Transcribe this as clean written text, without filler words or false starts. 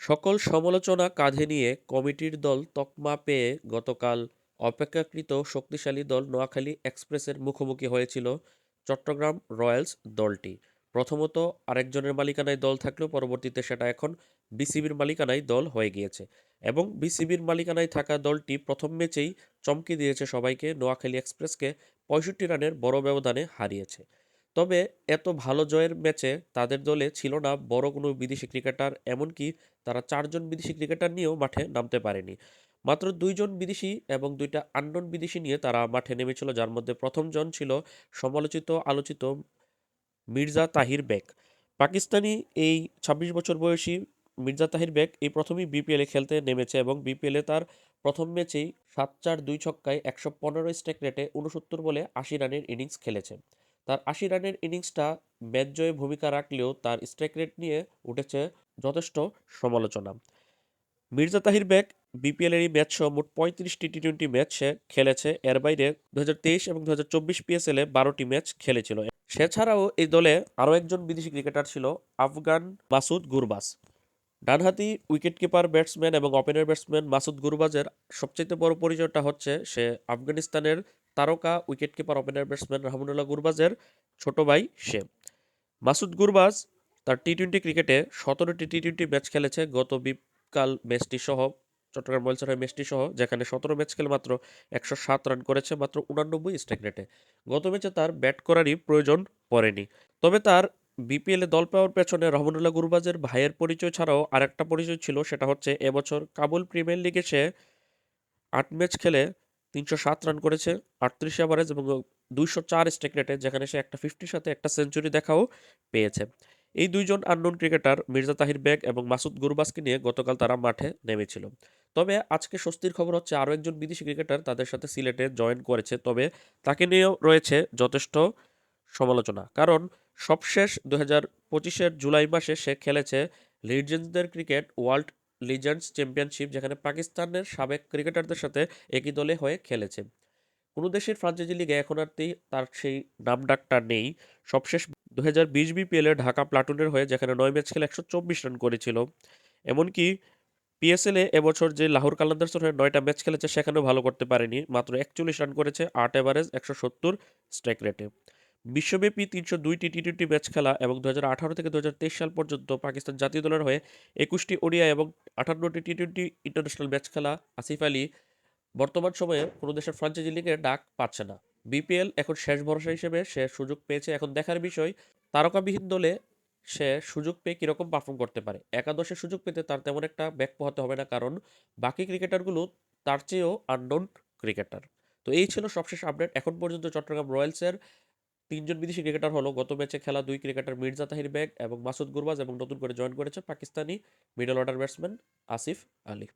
সকল সমালোচনা কাঁধে নিয়ে কমিটির দল তকমা পেয়ে গতকাল অপেক্ষাকৃত শক্তিশালী দল নোয়াখালী এক্সপ্রেসের মুখোমুখি হয়েছিল চট্টগ্রাম রয়্যালস দলটি। প্রথমত আরেকজনের মালিকানায় দল থাকলেও পরবর্তীতে সেটা এখন বিসিবির মালিকানায় দল হয়ে গিয়েছে এবং বিসিবির মালিকানায় থাকা দলটি প্রথম ম্যাচেই চমকে দিয়েছে সবাইকে, নোয়াখালী এক্সপ্রেসকে 65 রানের বড় ব্যবধানে হারিয়েছে। তবে এত ভালো জয়ের ম্যাচে তাদের দলে ছিল না বড় কোনো বিদেশি ক্রিকেটার, এমনকি তারা 4 জন বিদেশি ক্রিকেটার নিয়েও মাঠে নামতে পারেনি। মাত্র 2 জন বিদেশি এবং 2টা আননোন বিদেশি নিয়ে তারা মাঠে নেমেছিল, যার মধ্যে প্রথমজন ছিল সমালোচিত আলোচিত মির্জা তাহির বেক। পাকিস্তানি এই 26 বছর বয়সী মির্জা তাহির বেক এই প্রথমেই বিপিএলে খেলতে নেমেছে এবং বিপিএলে তার প্রথম ম্যাচেই 7-4-2 ছক্কায় 115 স্ট্রাইক রেটে 69 বলে 80 রানের ইনিংস খেলেছে। তার 80 রানের ইনিংসটা ম্যাচ জয়ে ভূমিকা রাখলেও তার স্ট্রাইক রেট নিয়ে উঠেছে যথেষ্ট সমালোচনা। মির্জা তাহির বেক বিপিএলের এই ম্যাচ সহ মোট 35টি টি-টোয়েন্টি ম্যাচ সে খেলেছে। এর বাইরে 2023 এবং 2024 পিএসএলে 12টি ম্যাচ খেলেছিল। সে ছাড়াও এই দলে আরও একজন বিদেশি ক্রিকেটার ছিল, আফগান মাসুদ গুরবাজ। ডানহাতি উইকেটকিপার ব্যাটসম্যান এবং ওপেনার ব্যাটসম্যান মাসুদ গুরবাজের সবচেয়ে বড় পরিচয়টা হচ্ছে সে আফগানিস্তানের তারকা উইকেটকিপার ওপেনার ব্যাটসম্যান রহমানুল্লাহ গুরবাজের ছোট ভাই সে। মাসুদ গুরবাজ তার টি-টোয়েন্টি ক্রিকেটে 17টি টি-টোয়েন্টি ম্যাচ খেলেছে গত বিকাল ম্যাচটি সহ, চট্টগ্রাম রয়্যালসের হয়ে ম্যাচটি সহ, যেখানে 17 ম্যাচ খেলে মাত্র 107 রান করেছে মাত্র 89 স্ট্রাইক রেটে। গত ম্যাচে তার ব্যাট করারই প্রয়োজন পড়েনি। তবে তার বিপিএলে দল পাওয়ার পেছনে রহমানুল্লাহ গুরবাজের ভাইয়ের পরিচয় ছাড়াও আরেকটা পরিচয় ছিল, সেটা হচ্ছে এবছর কাবুল প্রিমিয়ার লিগে সে 8 ম্যাচ খেলে 307 রান করেছে, 38 এভারেজ এবং 204 স্ট্রাইক রেটে, যেখানে সে একটা 50-র সাথে একটা সেঞ্চুরি দেখাও পেয়েছে। এই 2জন আননোন ক্রিকেটার মির্জা তাহির বেগ এবং মাসুদ গুরবাজকে নিয়ে গতকাল তারা মাঠে নেমেছিল। তবে আজকে স্বস্তির খবর হচ্ছে আরও একজন বিদেশি ক্রিকেটার তাদের সাথে সিলেটে জয়েন করেছে, তবে তাকে নিয়েও রয়েছে যথেষ্ট সমালোচনা। কারণ সবশেষ 2025-এর জুলাই মাসে সে খেলেছে লিজেন্ডসদের ক্রিকেট ওয়ার্ল্ড লিজেন্ডস চ্যাম্পিয়নশিপ, যেখানে পাকিস্তানের সাবেক ক্রিকেটারদের সাথে একই দলে হয়ে খেলেছে। কোনো দেশের ফ্রাঞ্চাইজি লিগে এখন আর তার সেই নামডাকটা নেই। সবশেষ 2020 বিপিএলে ঢাকা প্লাটুনের হয়ে, যেখানে 9 ম্যাচ খেলে 124 রান করেছিল। এমনকি পিএসএলে এবছর যে লাহোর কালান্দার্সের হয়ে 9টা ম্যাচ খেলেছে সেখানেও ভালো করতে পারেনি, মাত্র 41 রান করেছে, 8 এভারেজ, 170 স্ট্রাইক রেটে। বিশ্বব্যাপী 302টি টি-টোয়েন্টি ম্যাচ খেলা এবং 2018 থেকে 2023 সাল পর্যন্ত পাকিস্তান জাতীয় দলের হয়ে 21টি ওডিআই এবং 58টি টি-টোয়েন্টি ইন্টারন্যাশনাল ম্যাচ খেলা আসিফ আলী বর্তমান সময়ে কোনো দেশের ফ্রাঞ্চাইজি লিগে ডাক পাচ্ছে না। বিপিএল এখন শেষ ভরসা হিসেবে সে সুযোগ পেয়েছে। এখন দেখার বিষয় তারকাবিহীন দলে সে সুযোগ পেয়ে কীরকম পারফর্ম করতে পারে। একাদশে সুযোগ পেতে তার তেমন একটা ব্যাক পোহাতে হবে না, কারণ বাকি ক্রিকেটারগুলো তার চেয়েও আননোন ক্রিকেটার। তো এই ছিল সবশেষ আপডেট। এখন পর্যন্ত চট্টগ্রাম রয়্যালসের 3জন বিদেশি ক্রিকেটার হলো গত ম্যাচে খেলা 2 ক্রিকেটার মির্জা তাহির বেগ এবং মাসুদ গুরবাজ, এবং নতুন করে জয়েন করেছে Pakistani middle order batsman Asif Ali.